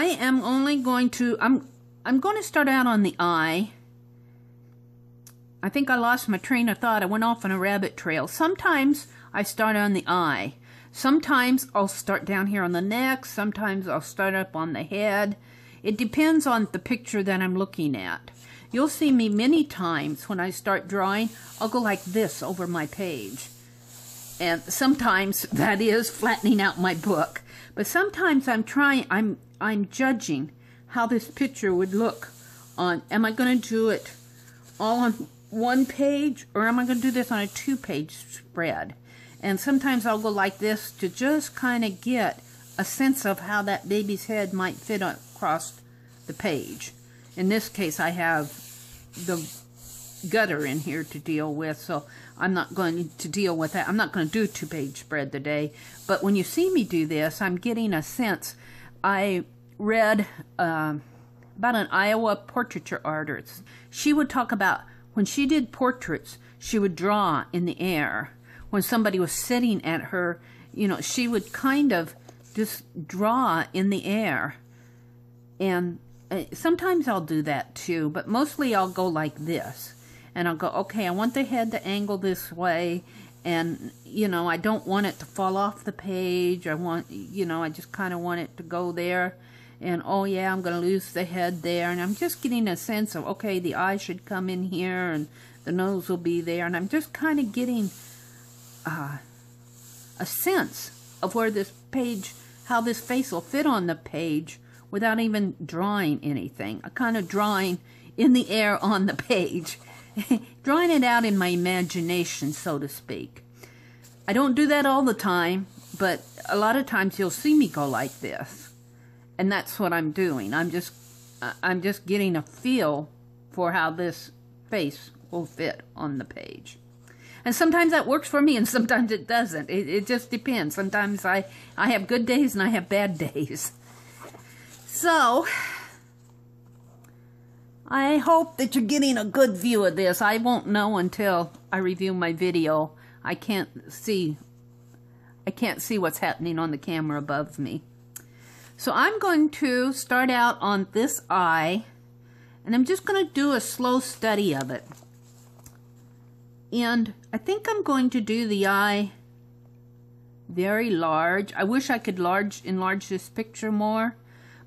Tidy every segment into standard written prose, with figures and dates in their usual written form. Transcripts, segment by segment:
I am only going to, I'm going to start out on the eye. I think I lost my train of thought. I went off on a rabbit trail. Sometimes I start on the eye. Sometimes I'll start down here on the neck. Sometimes I'll start up on the head. It depends on the picture that I'm looking at. You'll see me many times when I start drawing, I'll go like this over my page. And sometimes that is flattening out my book. But sometimes I'm judging how this picture would look on, am I going to do it all on one page, or am I going to do this on a 2-page spread? And sometimes I'll go like this to just kind of get a sense of how that baby's head might fit across the page. In this case, I have the gutter in here to deal with, so I'm not going to deal with that. I'm not going to do a 2-page spread today, but when you see me do this, I'm getting a sense. I read about an Iowa portraiture artist. She would talk about when she did portraits, she would draw in the air. When somebody was sitting at her, you know, she would kind of just draw in the air. And sometimes I'll do that too, but mostly I'll go like this. And I'll go, okay, I want the head to angle this way. And, you know, I don't want it to fall off the page. I want, you know, I just kind of want it to go there. And, oh, yeah, I'm going to lose the head there. And I'm just getting a sense of, okay, the eye should come in here and the nose will be there. And I'm just kind of getting a sense of where this page, how this face will fit on the page without even drawing anything. I'm kind of drawing in the air on the page. Drawing it out in my imagination, so to speak. I don't do that all the time, but a lot of times you'll see me go like this. And that's what I'm doing. I'm just getting a feel for how this face will fit on the page. And sometimes that works for me and sometimes it doesn't. It just depends. Sometimes I have good days and I have bad days. So I hope that you're getting a good view of this. I won't know until I review my video. I can't see what's happening on the camera above me. So I'm going to start out on this eye, and I'm just going to do a slow study of it. And I think I'm going to do the eye very large. I wish I could enlarge this picture more,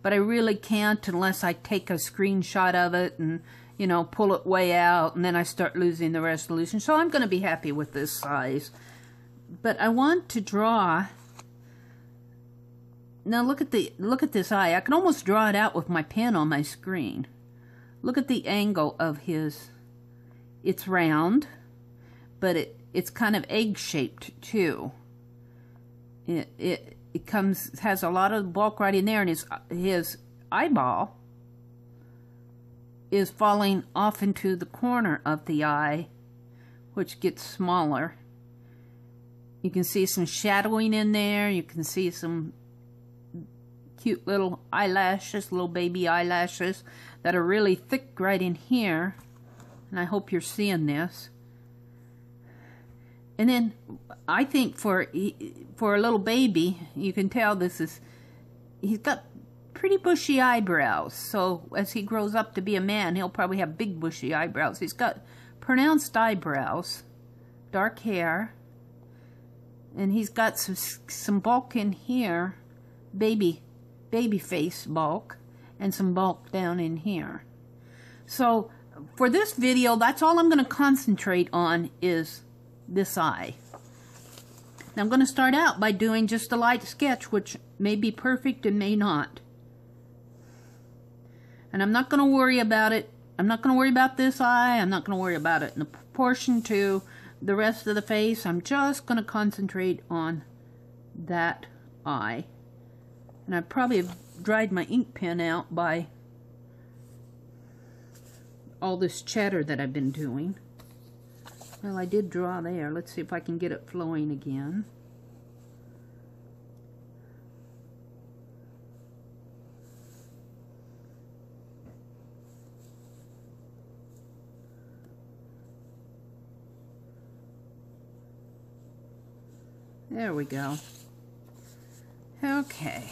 but I really can't unless I take a screenshot of it and, you know, pull it way out, and then I start losing the resolution. So I'm going to be happy with this size. But I want to draw. Now look at this eye. I can almost draw it out with my pen on my screen. Look at the angle of his. It's round, but it's kind of egg-shaped too. It has a lot of bulk right in there, and his eyeball is falling off into the corner of the eye, which gets smaller. You can see some shadowing in there. You can see some cute little eyelashes, little baby eyelashes that are really thick right in here. And I hope you're seeing this. And then I think for a little baby, you can tell he's got pretty bushy eyebrows. So as he grows up to be a man, he'll probably have big bushy eyebrows. He's got pronounced eyebrows, dark hair, and he's got some bulk in here, baby face bulk, and some bulk down in here. So for this video, that's all I'm going to concentrate on is this eye. Now I'm going to start out by doing just a light sketch, which may be perfect and may not. And I'm not going to worry about it. I'm not going to worry about this eye. I'm not going to worry about it in the proportion to the rest of the face. I'm just going to concentrate on that eye. And I probably have dried my ink pen out by all this chatter that I've been doing. Well, I did draw there. Let's see if I can get it flowing again. There we go. Okay.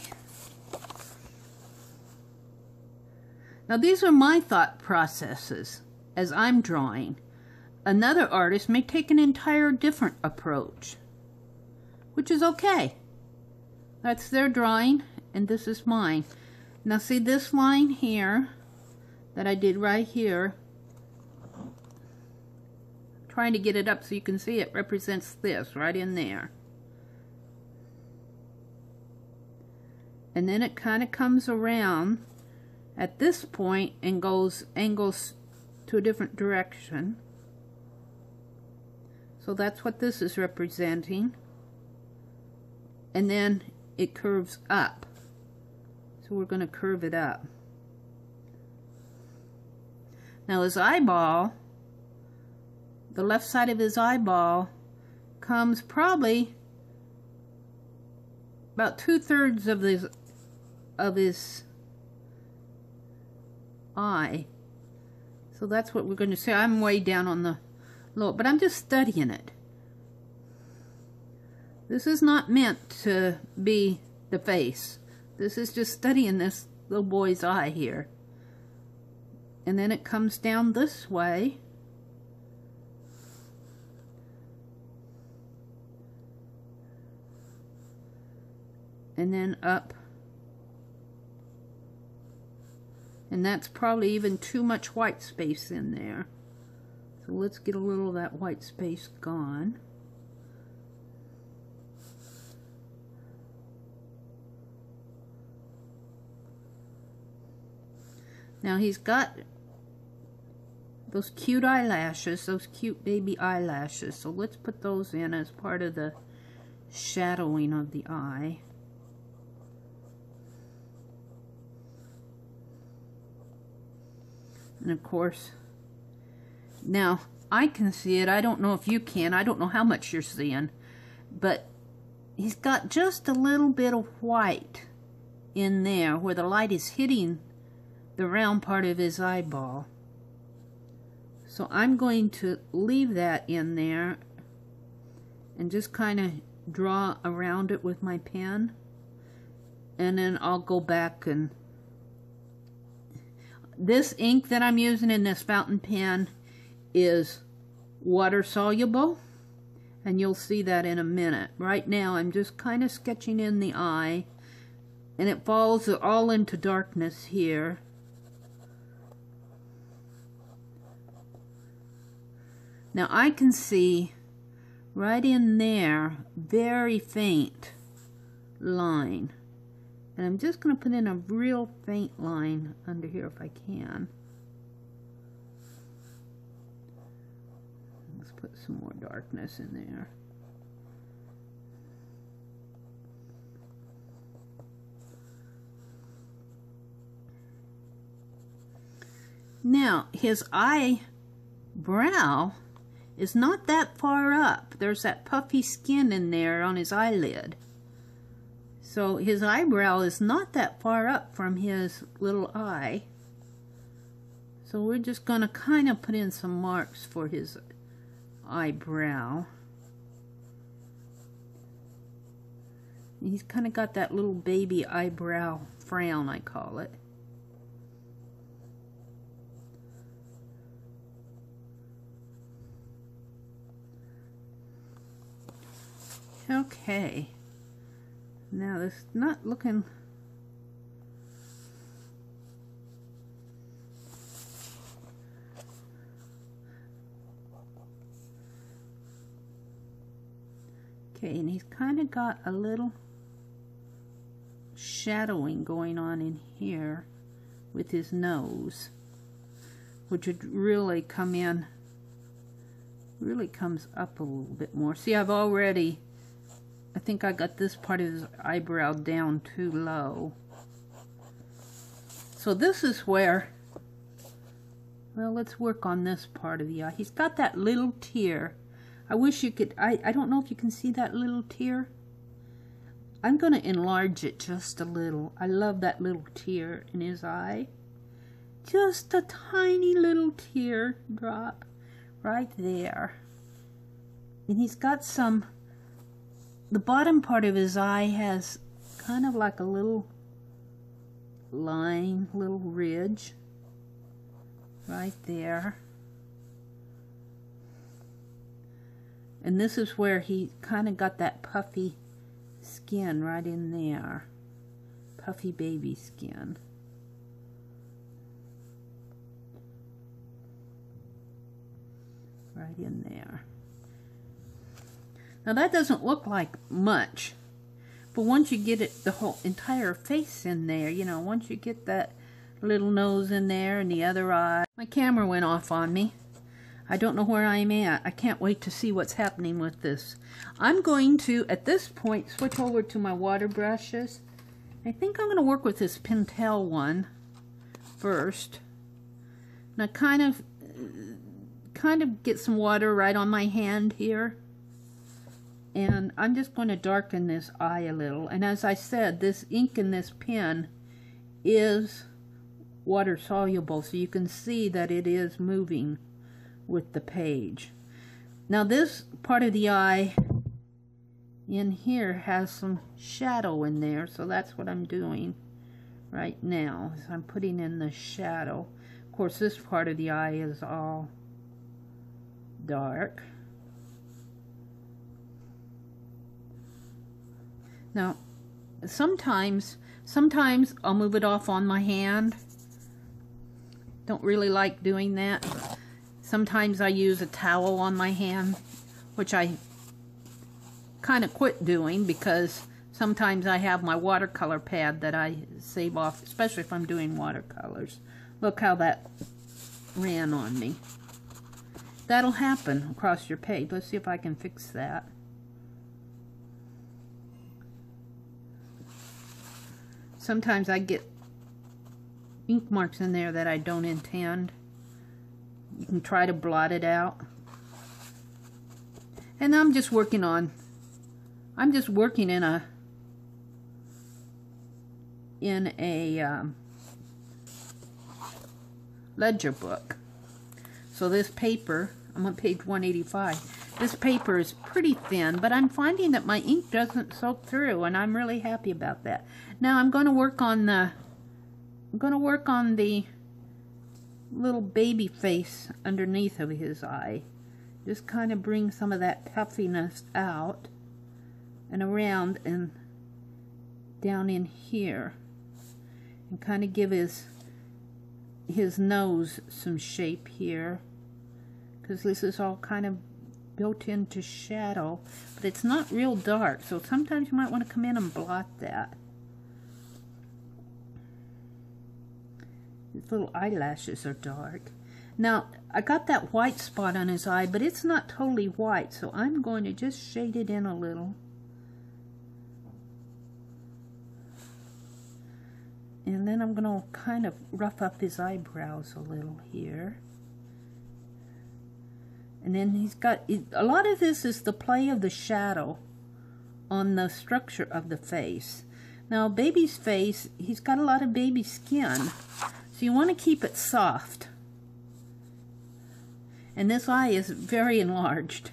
Now these are my thought processes as I'm drawing. Another artist may take an entire different approach, which is okay. That's their drawing, and this is mine. Now see this line here that I did right here, trying to get it up so you can see it, represents this right in there. And then it kind of comes around at this point and angles to a different direction. So that's what this is representing. And then it curves up. So we're going to curve it up. Now his eyeball, the left side of his eyeball, comes probably about 2/3 of his eye. So that's what we're going to see. I'm way down on the low, but I'm just studying it. This is not meant to be the face. This is just studying this little boy's eye here. And then it comes down this way. And then up. And that's probably even too much white space in there. So let's get a little of that white space gone. Now he's got those cute eyelashes, those cute baby eyelashes. So let's put those in as part of the shadowing of the eye. And of course, now I can see it. I don't know if you can. I don't know how much you're seeing. But he's got just a little bit of white in there where the light is hitting the round part of his eyeball. So I'm going to leave that in there and just kind of draw around it with my pen. And then I'll go back and... This ink that I'm using in this fountain pen is water soluble, and you'll see that in a minute. Right now I'm just kind of sketching in the eye, and it falls all into darkness here. Now I can see right in there, very faint line. And I'm just going to put in a real faint line under here if I can. Let's put some more darkness in there. Now, his eyebrow is not that far up. There's that puffy skin in there on his eyelid. So his eyebrow is not that far up from his little eye. So we're just going to kind of put in some marks for his eyebrow. He's kind of got that little baby eyebrow frown, I call it. Okay. Now this is not looking... Okay, and he's kind of got a little shadowing going on in here with his nose, which would really come in, really comes up a little bit more. See, I've already... I think I got this part of his eyebrow down too low. So this is where, well, let's work on this part of the eye. He's got that little tear. I wish you could, I don't know if you can see that little tear. I'm going to enlarge it just a little. I love that little tear in his eye. Just a tiny little tear drop right there. And he's got some... The bottom part of his eye has kind of like a little line, little ridge. right there. And this is where he kind of got that puffy skin right in there. Puffy baby skin. Right in there. Now that doesn't look like much, but once you get it, the whole entire face in there, you know, once you get that little nose in there and the other eye. My camera went off on me. I don't know where I'm at. I can't wait to see what's happening with this. I'm going to, at this point, switch over to my water brushes. I think I'm going to work with this Pentel one first. Now kind of get some water right on my hand here. And I'm just going to darken this eye a little. And as I said, this ink in this pen is water soluble, so you can see that it is moving with the page. Now this part of the eye in here has some shadow in there, so that's what I'm doing right now, is I'm putting in the shadow. Of course, this part of the eye is all dark. Now sometimes I'll move it off on my hand. Don't really like doing that. Sometimes I use a towel on my hand, which I kind of quit doing because sometimes I have my watercolor pad that I save off, especially if I'm doing watercolors. Look how that ran on me. That'll happen across your page. Let's see if I can fix that. Sometimes I get ink marks in there that I don't intend. You can try to blot it out. And I'm just working in a ledger book. So this paper, I'm on page 185. This paper is pretty thin, but I'm finding that my ink doesn't soak through, and I'm really happy about that. Now I'm going to work on the little baby face underneath of his eye. Just kind of bring some of that puffiness out and around and down in here, and kind of give his nose some shape here, because this is all kind of built into shadow, but it's not real dark, so sometimes you might want to come in and blot that. His little eyelashes are dark. Now I got that white spot on his eye, but it's not totally white, so I'm going to just shade it in a little. And then I'm going to kind of rough up his eyebrows a little here. And then he's got, a lot of this is the play of the shadow on the structure of the face. Now baby's face, he's got a lot of baby skin, so you want to keep it soft. And this eye is very enlarged.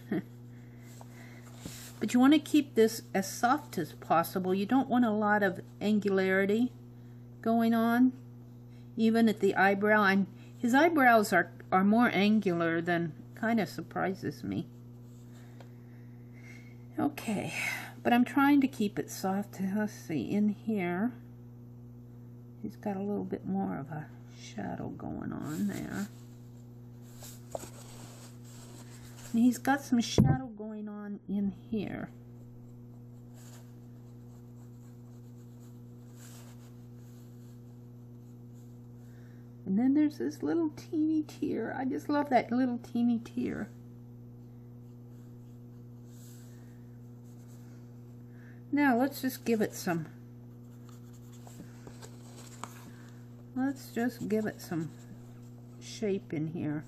But you want to keep this as soft as possible. You don't want a lot of angularity going on, even at the eyebrow. And his eyebrows are more angular than, kind of surprises me. Okay, but I'm trying to keep it soft. Let's see, in here, he's got a little bit more of a shadow going on there. And he's got some shadow going on in here. And then there's this little teeny tear. I just love that little teeny tear. Now let's just give it some shape in here.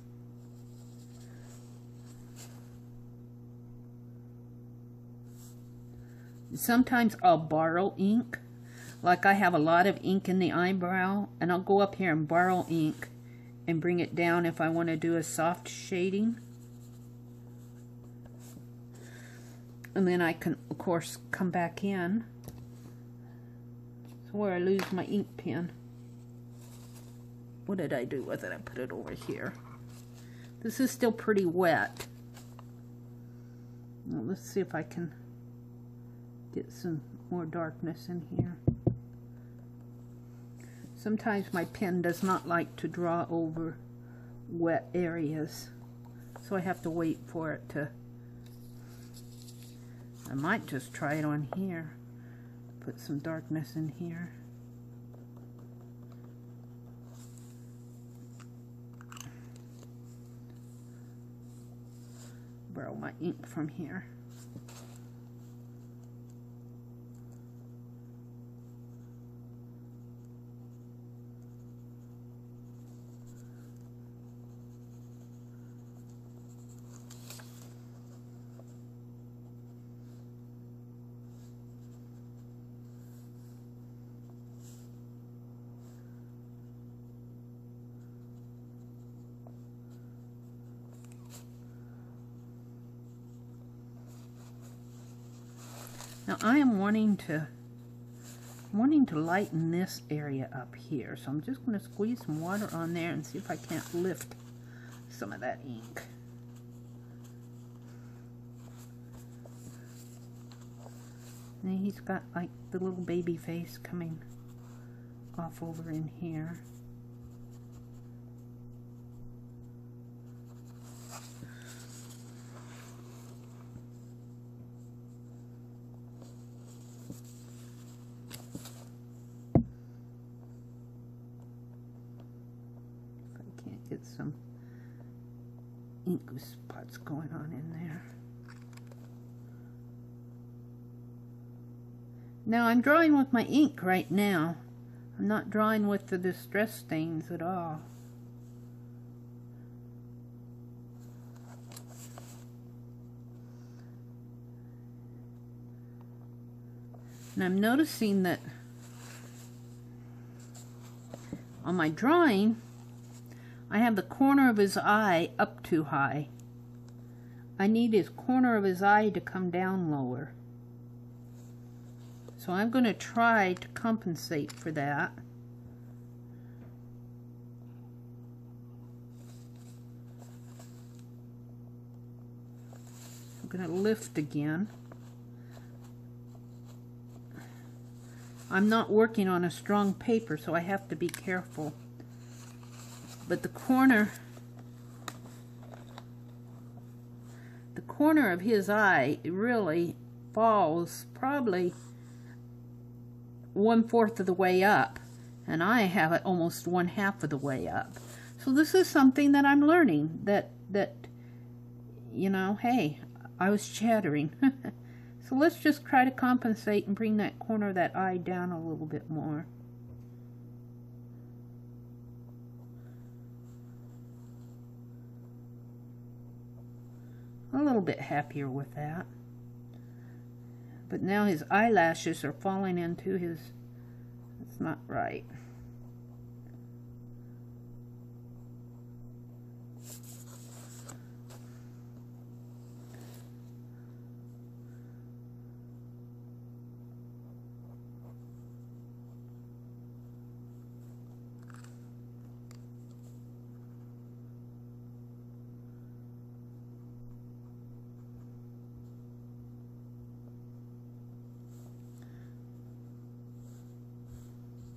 Sometimes I'll borrow ink. Like I have a lot of ink in the eyebrow, and I'll go up here and borrow ink and bring it down if I want to do a soft shading. And then I can, of course, come back in. That's where I lose my ink pen. what did I do with it? I put it over here. This is still pretty wet. Well, let's see if I can get some more darkness in here. Sometimes my pen does not like to draw over wet areas, so I have to wait for it to... I might just try it on here. Put some darkness in here. Borrow my ink from here. Now I am wanting to lighten this area up here, so I'm just going to squeeze some water on there and see if I can't lift some of that ink. And he's got like the little baby face coming off over in here. Get some ink spots going on in there. Now I'm drawing with my ink right now. I'm not drawing with the distress stains at all. And I'm noticing that on my drawing, I have the corner of his eye up too high. I need his corner of his eye to come down lower. So I'm going to try to compensate for that. I'm going to lift again. I'm not working on a strong paper, so I have to be careful. But the corner of his eye really falls probably 1/4 of the way up, and I have it almost 1/2 of the way up. So this is something that I'm learning, that you know, hey, I was chattering. So let's just try to compensate and bring that corner of that eye down a little bit more. A little bit happier with that. But now his eyelashes are falling into his... It's not right.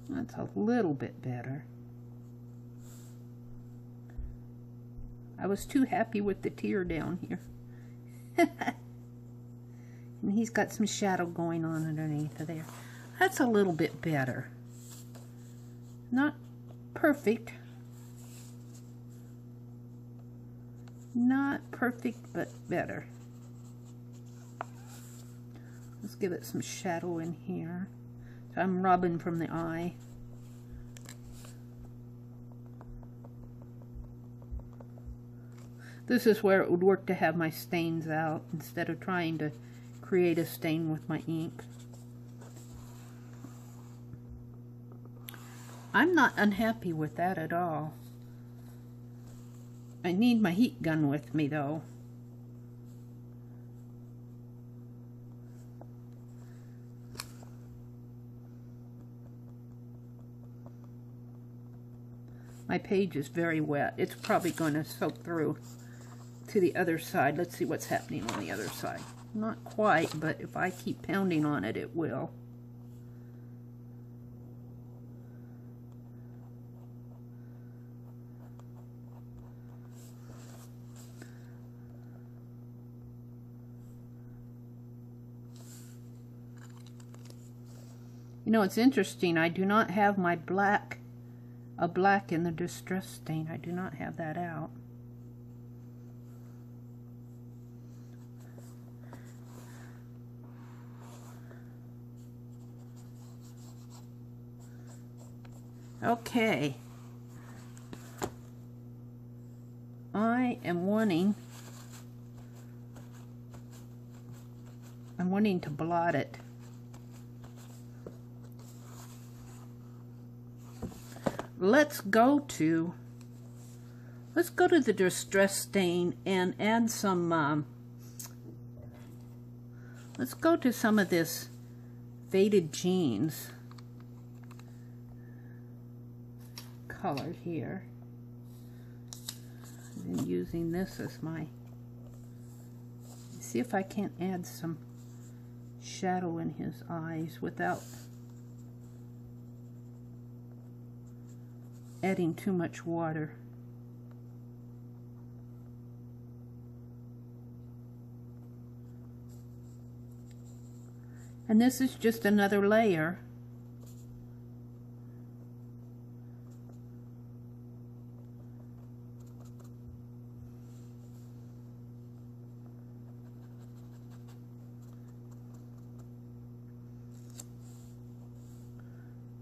That's a little bit better. I was too happy with the tear down here. And he's got some shadow going on underneath of there. That's a little bit better. Not perfect. Not perfect, but better. Let's give it some shadow in here. So I'm rubbing from the eye. This is where it would work to have my stains out instead of trying to create a stain with my ink. I'm not unhappy with that at all. I need my heat gun with me though. My page is very wet. It's probably going to soak through to the other side. Let's see what's happening on the other side. Not quite, but if I keep pounding on it, it will. You know, it's interesting. I do not have my black, a black in the distress stain. I do not have that out. Okay. I'm wanting to blot it. Let's go to the distress stain and add some, let's go to some of this Faded Jeans color here. I've been using this as my, see if I can't add some shadow in his eyes without adding too much water. And this is just another layer.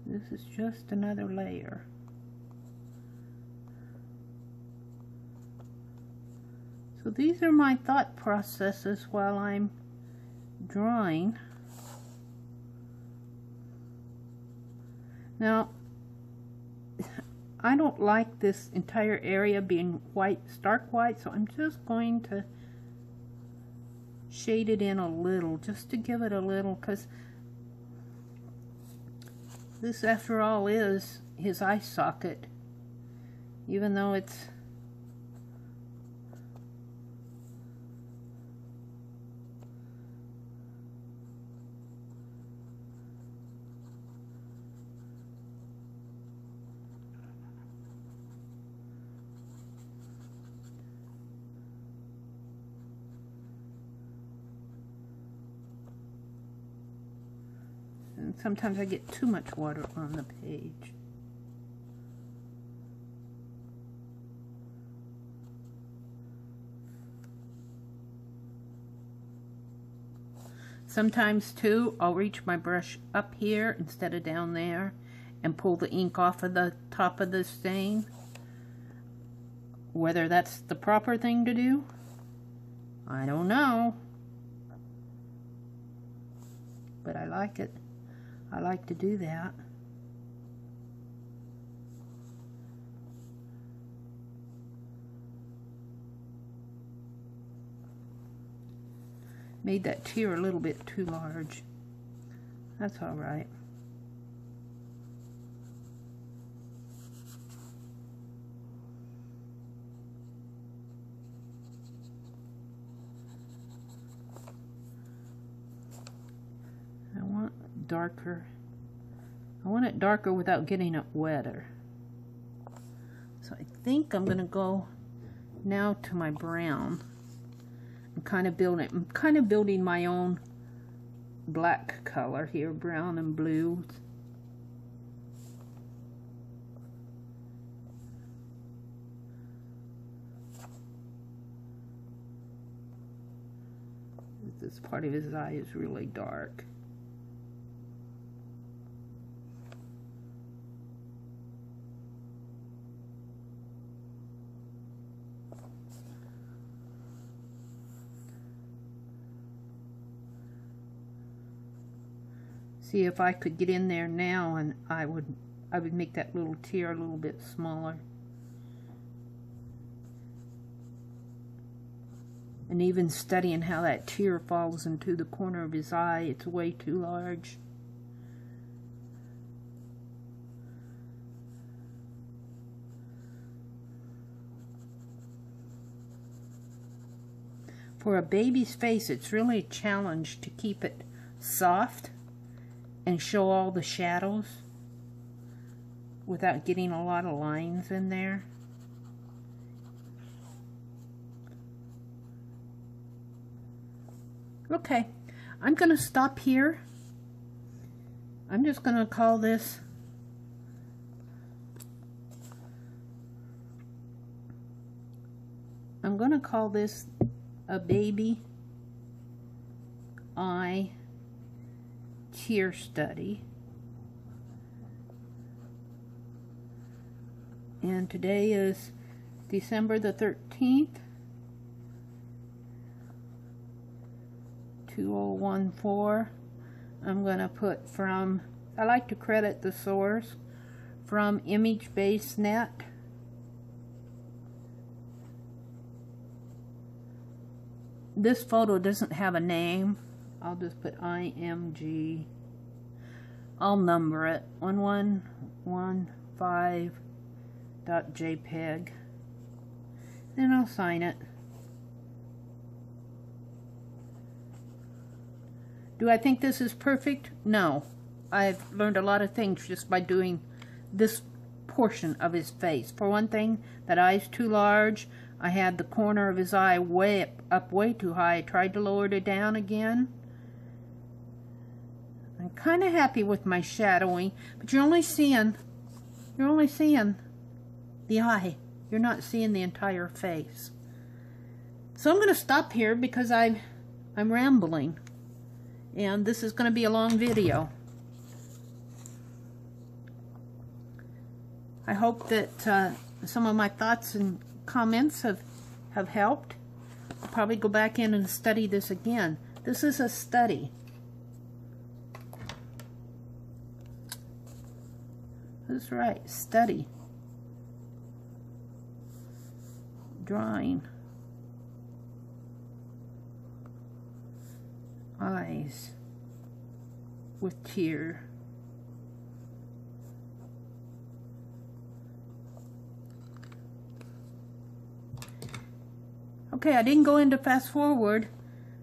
This is just another layer. So these are my thought processes while I'm drawing. Now, I don't like this entire area being white, stark white, so I'm just going to shade it in a little, just to give it a little, because this, after all, is his eye socket, even though it's sometimes I get too much water on the page. Sometimes too, I'll reach my brush up here instead of down there and pull the ink off of the top of the stain. Whether that's the proper thing to do, I don't know. But I like it. I like to do that. Made that tear a little bit too large. That's all right. Darker. I want it darker without getting it wetter. So I think I'm going to go now to my brown and kind of build it. I'm kind of building my own black color here, brown and blue. This part of his eye is really dark. See if I could get in there now, and I would make that little tear a little bit smaller. And even studying how that tear falls into the corner of his eye, it's way too large. for a baby's face, it's really a challenge to keep it soft and show all the shadows without getting a lot of lines in there. Okay, I'm going to stop here. I'm just going to call this a baby eye tear study. And today is December the 13th, 2014. I'm going to put from, I like to credit the source, from ImageBaseNet. This photo doesn't have a name. I'll just put IMG. I'll number it. 1115.jpg. Then I'll sign it. Do I think this is perfect? No. I've learned a lot of things just by doing this portion of his face. For one thing, that eye's too large. I had the corner of his eye way up way too high. I tried to lower it down again. I'm kind of happy with my shadowing, but you're only seeing the eye. You're not seeing the entire face. So I'm going to stop here because I'm rambling, and this is going to be a long video. I hope that some of my thoughts and comments have helped. I'll probably go back in and study this again. This is a study. That's right, study. Drawing. Eyes with tear. Okay, I didn't go into fast forward,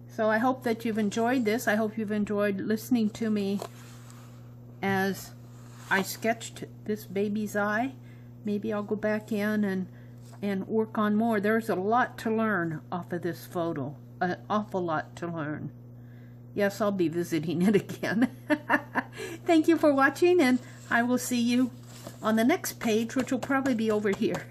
so I hope that you've enjoyed this. I hope you've enjoyed listening to me as I sketched this baby's eye. Maybe I'll go back in and work on more. There's a lot to learn off of this photo. An awful lot to learn. Yes, I'll be visiting it again. Thank you for watching, and I will see you on the next page, which will probably be over here.